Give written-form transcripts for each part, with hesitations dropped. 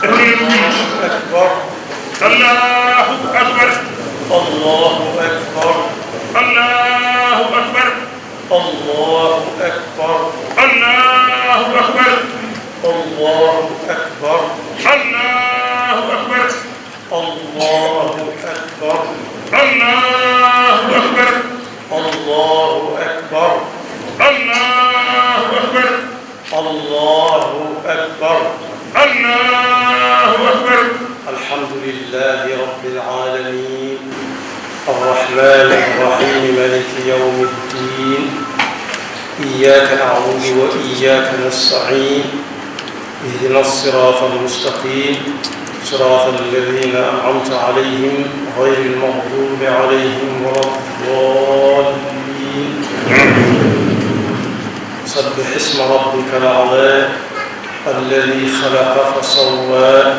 أكبر الله أكبر الله أكبر الله أكبر الله أكبر الله أكبر الله أكبر الله أكبر الله أكبر الله أكبر الله أكبر الله أكبر الله أكبر الله أكبر الحمد لله رب العالمين الرحمن الرحيم مالك يوم الدين إياك نعبد وإياك نستعين اهدنا الصراط المستقيم صراط الذين أنعمت عليهم غير المغضوب عليهم ولا الضالين سبح اسم ربك الأعلى الذي خلق فسوى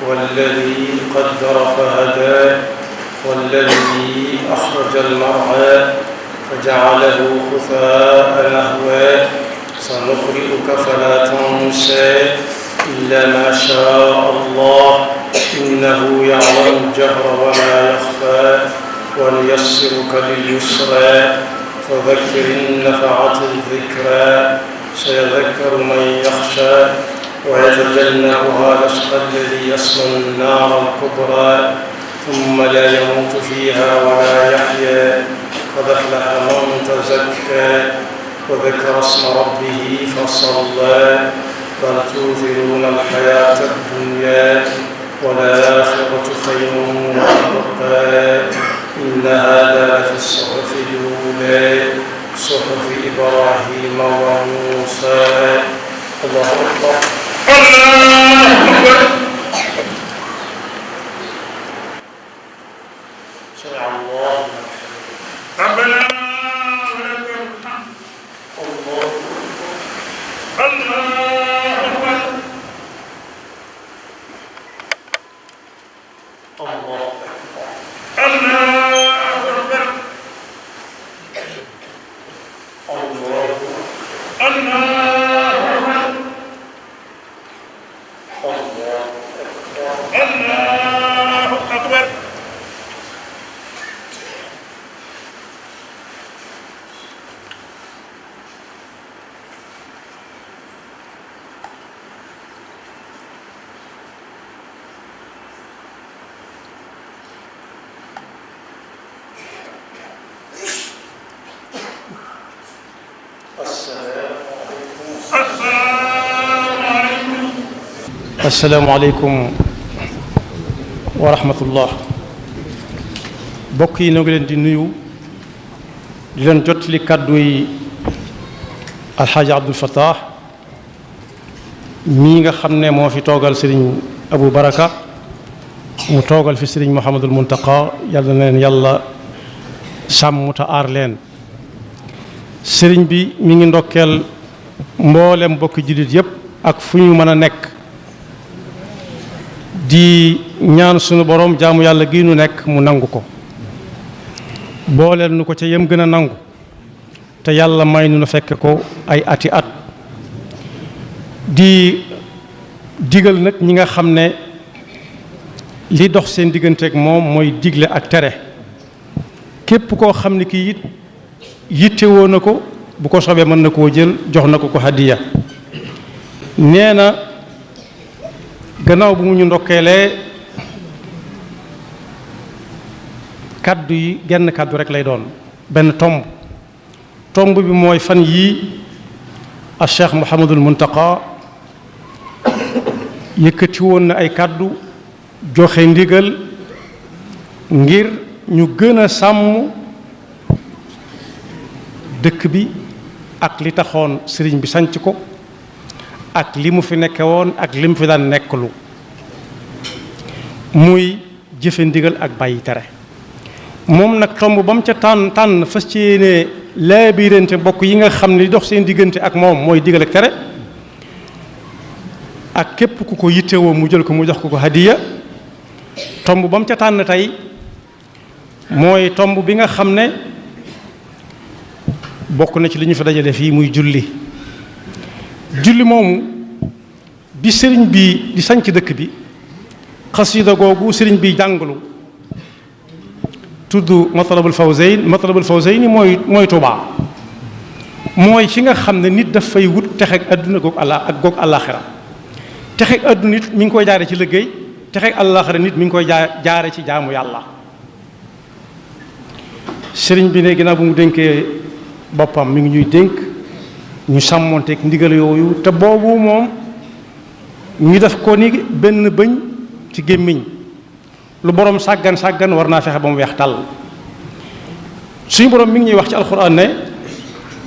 والذي قدر فهدى والذي أخرج المرعى فجعله غثاء نحوا سنقرئك فلا تنسى إلا ما شاء الله إنه يعلم الجهر وما يخفى ونيسرك لليسرى فذكر إن نفعت الذكرى سيذكر من يخشى ويتجنبها الأشقى الذي يصلى النار الكبرى ثم لا يموت فيها ولا يحيا قد أفلح من تزكى وذكر اسم ربه فصلى بل تؤثرون الحياة الدنيا والآخرة خير وأبقى إن هذا لفي الصحف الأولى صحف إبراهيم وموسى الله أكبر الله أكبر سمع الله ربنا ولك الحمد الله الله أكبر الله الله أكبر الله الله أكبر الله الله أكبر السلام عليكم ورحمة الله bokk yi ñoo ngi leen di nuyu di leen jottali kàddu yi alxaaji Abdul Fattah mii nga xam ne moo fi toogal sëriñ Abu Baraka mu toogal fi sëriñ Mouhamadul Muntaqa yàlla na leen yàlla sàmm te aar leen sëriñ bi mi ngi ndokkeel mboolem bokki jullit yépp ak fu ñu mën a nekk di ñaan sunu borom jaamu yàlla gi nu nekk mu nangu ko booleel nu ko ca yem gën a nangu te yàlla may nu fekke ko ay ati at di digal nag ñi nga xam ne li dox seen digganteeg moom mooy digle ak tere képp koo xam ne kii it yittewoo na ko bu ko sobee mën na koo jël jox na ko ko hadiya nee na gannaaw bu mu ñu ndokkeelee kaddu yi genn kaddu rek lay doon benn tomb bi mooy fan yii a Cheikh Mouhamadul Muntaqa yëkkati woon na ay kaddu joxe ndigal ngir ñu gën a sàmm dëkk bi ak li taxoon sëriñ bi sanc ko ak li mu fi nekke woon ak li mu fi daan nekklu muy jëfe ndigal ak bàyyi tere moom nag tomb ba mu ca tànn fas ci yéene laabirante mbokk yi nga xam ne li dox seen diggante ak moom mooy digal ak tere ak képp ku ko yittewoo mu jël ko mu jox ko ko hadiya tomb ba mu ca tànn tey mooy tomb bi nga xam ne bokk na ci li ñu fa dajale fii muy julli moomu bi sëriñ bi di sanc dëkk bi xasida googu sëriñ bi jàngalu tudd matlabul fawzayn mooy Tuubaa mooy fi nga xam ne nit daf fay wut texeeg adduna goog àllaaxira texeeg adduna nit mi ngi koy jaare ci liggéey texeeg àllaaxira nit mi ngi koy jaare ci jaamu yàlla. sëriñ bi ne ginnaaw bu mu dénkee boppam mi ngi ñuy dénk ñu sàmmonteeg ndigal yooyu te boobu moom ñu def ko ni benn bëñ ci gémmiñ lu borom sàggan war naa fexe ba mu weex tàll. suñu borom mi ngi ñuy wax ci alxuraan ne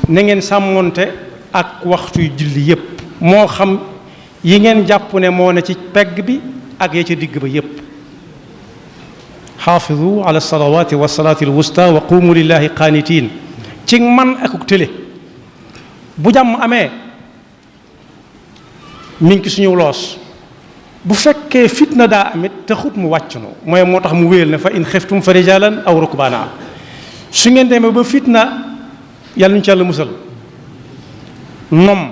na ngeen sàmmonte ak waxtuy julli yépp moo xam yi ngeen jàpp ne moo ne ci pegg bi ak ya ca digg ba yépp. xaafidu ala salawaati wa salaati alwusta wa qumu lillahi qaanitiin ci man akuk télé bu jàmm amee mi ngi ci suñu loos bu fekkee fitna daa amit te xut mu wàcc no mooy moo tax mu wéyal ne fa in xiftum fa rijalan aw rukbaana su ngeen demee ba fitna yàlla ñu ci yàlla musal nom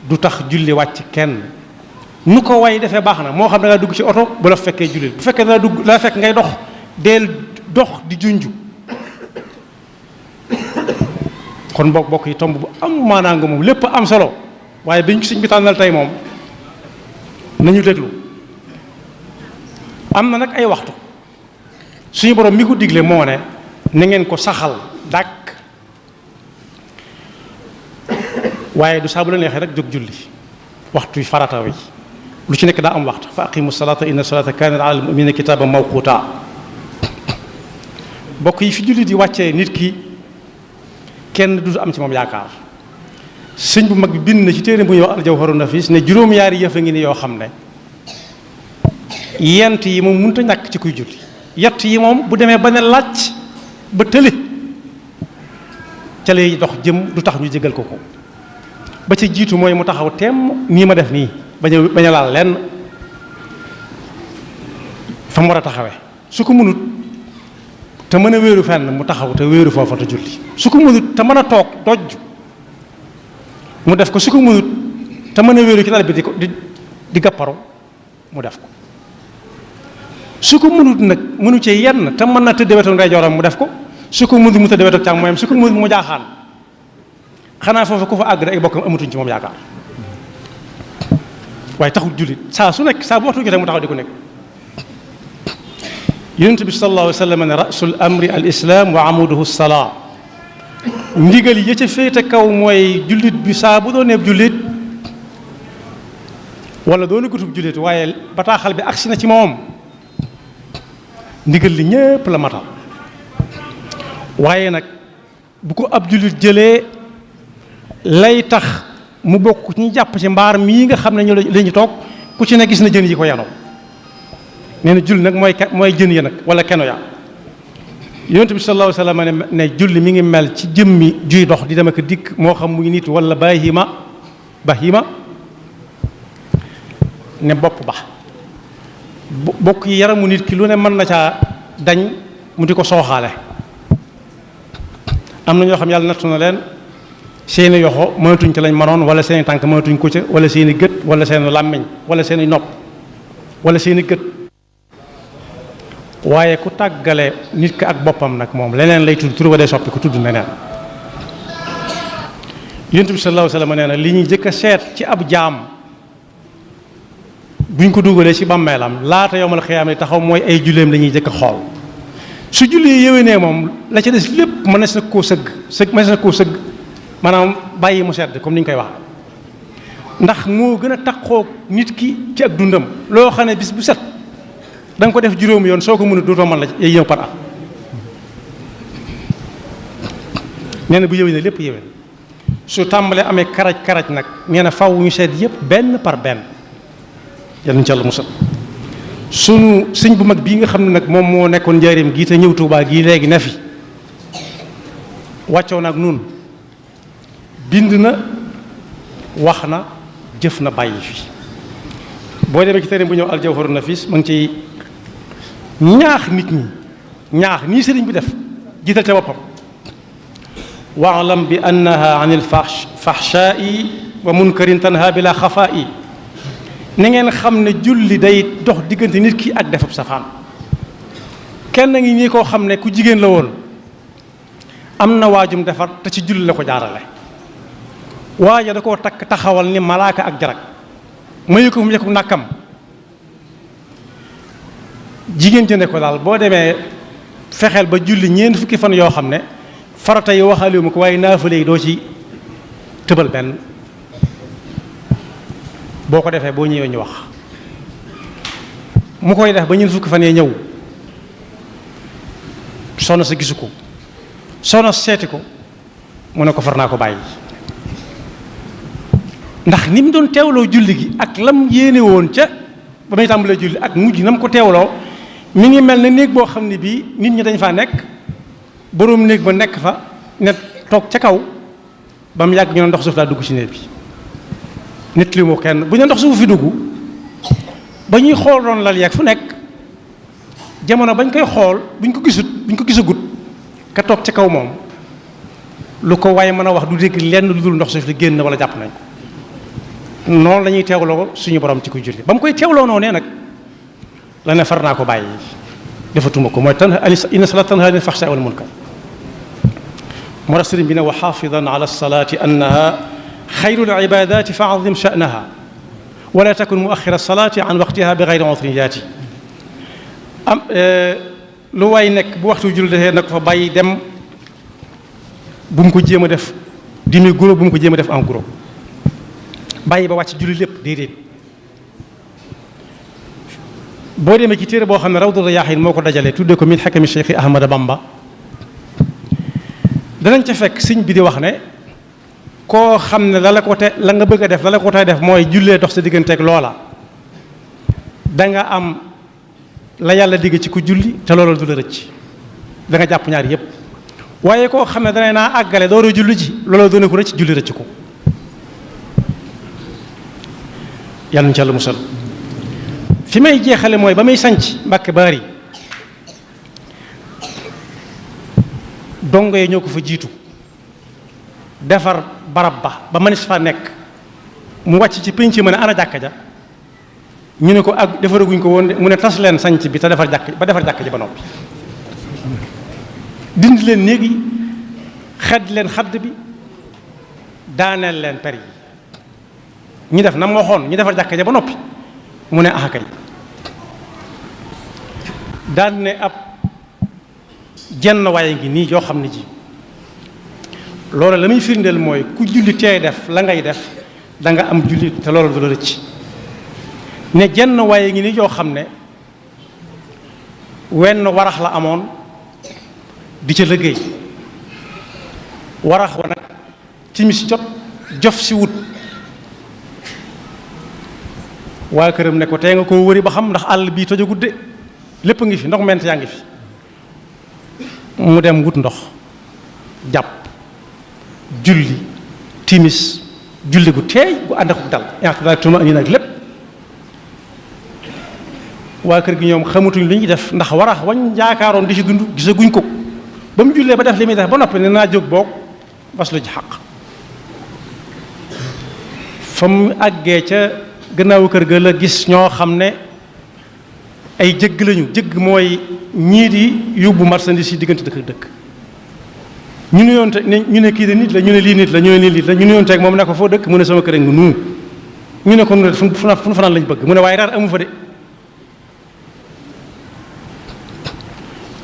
du tax julli wàcc kenn nu ko way defee baax na moo xam da ngaa dugg ci oto bu la fekkee jullit bu fekkee daa fekk ngay dox deel dox di junju kon bokk yi tomb bu am maanaa nga moom lépp am solo waaye biñ ko sëñ bi tànnal tey moom nañu déglu am na nag ay waxtu suñu borom mi ko digle moo ne na ngeen ko saxal dàkk waaye du saa bu la neexee rek jóg julli waxtu yi farata wi lu ci nekk daa am waxtu fa aqimu salata inna salata kanat ala almuminina kitaban mawquta bokk yi fi julli di wàccee nit ki kenn du am ci moom yaakaar sëñ bu mag bi bind na ci téere bu ñuy wax aljawharu nafis ne juróom-yaari yëf a ngi ni yoo xam ne yent yi moom mënut a ñàkk ci kuy julli yett yi moom bu demee ba ne làcc ba tële ca lay dox jëm du tax ñu jégal ko ba ca jiitu mooy mu taxaw temm nii ma def nii bañ a laal lenn fa mu war a taxawee su ko mënut te mën a wéeru fenn mu taxaw te wéeru foofa te julli su ko mënut te mën a toog dojj mu def ko su ko mënut te mën a wéeru ci lal bi di gàpparu mu def ko su ko mënut nag mënu ci yenn te mën na tëdd wetu ndeyjooram mu def ko su ko mënut mu tëdd wetu càmmooñam su ko mënut mu jaaxaan xanaa foofu ku fa àgg ay bokkam amatuñ ci moom yaakaar waaye taxul jullit saa su nekk saa bu waxtu jotee mu taxaw di ko nekk. yonent bi sallallahu alayhi wa sallam ne rasul amri al islam wa amuduhu salaa ndigal yi ca féete kaw mooy jullit bi saa bu doon neeb jullit wala doon gutub jullit waaye bataaxal bi agsi na ci moom ndigal li ñépp la matal waaye nag bu ko ab jullit jëlee lay tax mu bokk ci ñu jàpp ci mbaar mii nga xam ne ñu la ñu toog ku ci ne gis na jën yi ko yanoo nee na julli nag mooy jën ya nag wala keno ya yonent bi sallallahu alayhi wa sallam ne julli mi ngi mel ci jëmmi juy dox di dem ak dikk moo xam muy nit wala bahima ne bopp ba bokk yi yaramu nit ki lu ne mën na caa dañ mu di ko sooxaale am na ñoo xam yàlla nattu na leen seeni yoxo mënatuñ ci lañ manoon wala seeni tànk mënatuñ ko ca wala seeni gët wala seeni làmmiñ wala seeni nopp wala seeni gët waaye ku tàggale nit ki ak boppam nag moom leneen lay tudd tur ba day soppi ku tudd neneen yonent bi sallallahu alayhi wa sallam nee na li ñuy jëkk a seet ci ab jaam buñ ko dugalee ci bàmmeelam laata yowmal xiyaam yi taxaw mooy ay julleem la ñuy jëkk a xool su julli yéwénee moom la ca des lépp mënees na koo sëgg maanaam bàyyi mu sedd comme ni ñu koy wax ndax moo gën a taxoo nit ki ci ak dundam loo xam ne bis bu set da nga ko def juróomi yoon soo ko mënut dootoo mën la yay ñëw par at nee na bu yéwénee lépp yéwén su tàmbalee amee karaj nag nee na faw ñu seet yëpp benn par benn yal nañu ci Yàlla musal sunu sëñ bu mag bii nga xam ne nag moom moo nekkoon njaareem gii te ñëw Tuubaa gii léegi ne fi wàccoo nag nun bind na wax na jëf na bàyyi fi boo demee ci téere bu ñëw aljawharu nafis ma ngi ciy ñaax nit ñi ñaax nii sëriñ bi def jiital ca boppam waalam bi annaha an il fahshaai wa munkarin tanha bila xafaa'i ni ngeen xam ne julli day dox diggante nit ki ak defub safaan. kenn ngi nii koo xam ne ku jigéen la woon am na waajum defar te ci julli la ko jaarale waaja da koo takk taxawal ni malaaka ak jarag mayu ko fu mu yekku nàkkam jigéen jënde ko daal boo demee fexeel ba julli ñeent fukki fan yoo xam ne farata yi waxaale ma ko waaye naafale yi doo ci tëbal benn boo ko defee boo ñëwee ñu wax mu koy def ba ñeent fukki fan yee ñëw soxna sa gisu ko soxna seeti ko mu ne ko far naa ko bàyyi ndax ni mu doon teewloo julli gi ak lam yéene woon ca ba may tàmbalee julli ak mujj na mu ko teewloo mi ngi mel ne néeg boo xam ne bii nit ñi dañ faa nekk boroom néeg ba nekk fa ne toog ca kaw ba mu yàgg ñu ne ndox suuf daa dugg ci néeg bi nit li mu kenn bu ñu ndox suuf fi dugg ba ñuy xool doon lal yeeg fu nekk jamono bañ koy xool buñ ko gisagut ka toog ca kaw moom lu ko waaye mën a wax du dégg lenn lu dul ndox suuf li génn wala jàpp nañ ko noonu la ñuy teewloo suñu borom ci ko julli ba mu koy teewloo noonu nag la ne far naa ko bàyyi defatuma ko mooy tanha inna salaata tanhaa anil fahshaa'i wal munkar moo tax sëriñ bi ne wa xaafidan ala salaati annaha xayrul ibaadaati fa azim sha'naha wala takun muaxira salaati an waqtiha bi gayri udrin yaati am lu waay nekk bu waxtu julli defee na ko fa bàyyi dem bu mu ko jéem a def demi guro bu mu ko jéem a def en gros bàyyi ba wàcc julli lépp déedéet boo demee ci téere boo xam ne Rawdu Rayaahiin moo ko dajalee tuddee ko min xakami Cheikh Ahmada Bamba danañ ca fekk sëñ bi di wax ne koo xam ne la nga bëgg a def la ko tey def mooy jullee dox sa digganteeg loola da nga am la yàlla digg ci ku julli te loola du la rëcc da nga jàpp ñaar yépp waaye koo xam ne dana naa àggale doora julli ji loola doona ko rëcc julli rëcc ko yàlla ñu ci yàlla musal fi may jeexale mooy ba muy sanc Mbàkke Baari dongo yi ñoo ko fa jiitu defar barab ba mënees fa nekk mu wàcc ci pénc ma ne ana jàkka ja ñu ne ko ak defaraguñ ko woon mu ne tas leen sanc bi te defar jàkka ji ba noppi dindi leen néeg yi xedd leen xadd bi daaneel leen per yi ñu def na mu waxoon ñu defar jàkka ja ba noppi mu ne axakay daan ne ab jenn waaye ngi nii yoo xam ne ji loolu la muy firndeel mooy ku julli tey def la ngay def da nga am julli te loolu du la rëcc ne jenn waaye ngi nii yoo xam ne wenn warax la amoon di ca liggéey warax wa nag timis jot jof si wut waa këram ne ko tey nga koo wëri ba xam ndax àll bii tojagut de lépp ngi fi ndox ment yaa ngi fi mu dem wut ndox jàpp julli timis julli gu teey gu ànd ak dal daal tuma andi nag lépp waa kër gi ñoom xamatuñ li ñuy def ndax warax wañ jaakaaroon di ci dund gisaguñ ko ba mu jullee ba def li muy def ba noppi ne naa jóg boog bas lu ci xaq fa mu àggee ca gannaawu kër ga la gis ñoo xam ne ay jëgg lañu jëgg mooy ñii di yóbbu marchandise yi diggante dëkk dëkk ñu ne yoon te ñu ne kii de nit la ñu ne lii nit la ñu ne lii nit la ñu ne yoon teeg moom ne ko foo dëkk mu ne sama kër nga nuu ñu ne ko nu fu fanaan lañ bëgg mu ne waaye raar amu fa de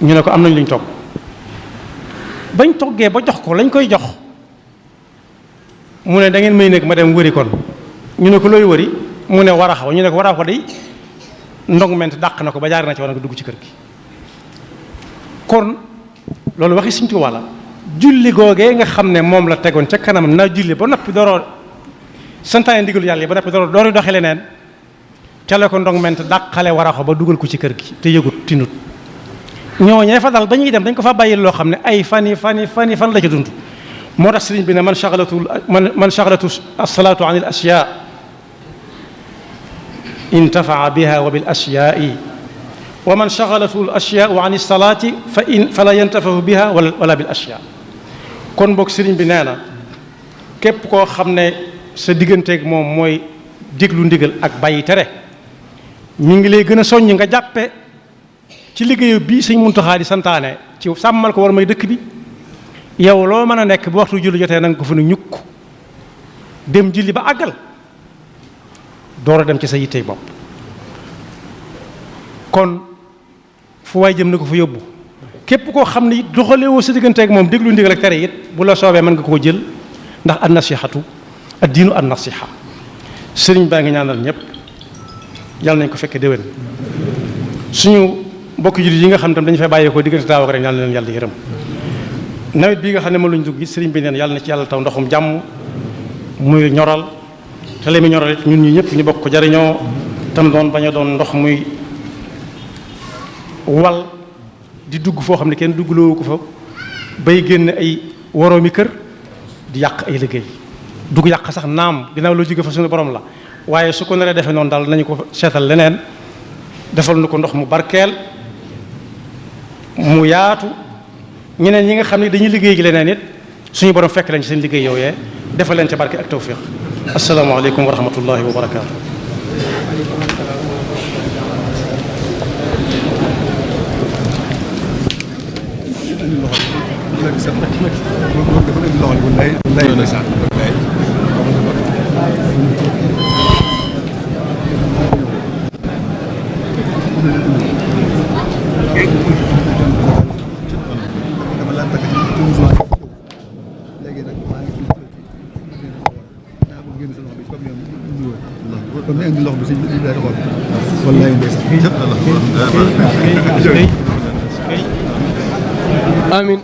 ñu ne ko am nañ luñ togg bañ toggee ba jox ko lañ koy jox mu ne da ngeen may nekk ma dem wëri kon ñu ne ko looy wëri mu ne warax wa ñu ne ko warax wa day ndong ment dàq na ko ba jaar na ci war nga dugg ci kër gi kon loolu waxi Sëñ Tuubaa la julli googee nga xam ne moom la tegoon ca kanam naa julli ba noppi dooroo santaane ndigalu yàlla yi ba noppi dooroo doxi leneen ca la ko ndong ment dàqale waraxo ba dugal ko ci kër gi te yëgut tinut ñooñee fa dal ba ñuy dem dañ ko fa bàyyil loo xam ne ay fan la ca dund moo tax sëriñ bi ne man shaghalatu as-salaatu an al-ashyaa intafaa biha wa bil ashyaai wa man shaghalatu al-ashyaau an as-salaati fala yantafahu biha wala bil ashyaa kon boog sëriñ bi nee na képp koo xam ne sa digganteeg moom mooy déglu ndigal ak bàyyi tere mi ngi lay gën a soññ nga jàppe ci liggéeyu bii sëñ Muntaxa di santaane ci sàmmal ko war may dëkk bi yow loo mën a nekk bu waxtu julli jotee na nga ko fa ne ñukk dem julli ba àggal door a dem ci sa yittey bopp kon fu waay jëm na ko fa yóbbu képp koo xam ne it doxalewoo sa digganteeg moom déglu ndigal ak tere it bu la soobee mën nga koo jël ndax an nasihatu ad diinu an nasiha sëriñ baa ngi ñaanal ñëpp yàlla nañ ko fekkee déwén suñu mbokki jullit yi nga xam tam dañu fay bàyyeekoo diggante daaw ak ren yàlla na leen yàlla yërëm nawet bii nga xam ne ma luñ dugg gi sëriñ bi neen yàlla na ci yàlla taw ndoxum jàmm muy ñoral te li muy ñoral it ñun ñi ñëpp ñu bokk ko jariñoo tam doon bañ a doon ndox muy wal di dugg foo xam ne kenn duggloo ko fa bay génn ay woroomi kër di yàq ay liggéey dugg yàq sax naam ginnaaw loo jóge fa suñu borom la waaye su ko naree defee noonu daal nañu ko seetal leneen defal nu ko ndox mu barkeel mu yaatu ñeneen ñi nga xam ne dañuy liggéey gi leneen it suñu borom fekk leen ci seen liggéey yooyee defal leen ca barke ak tawfiq asalaamaaleykum wa rahmatullahi wa barakaatu. Amin.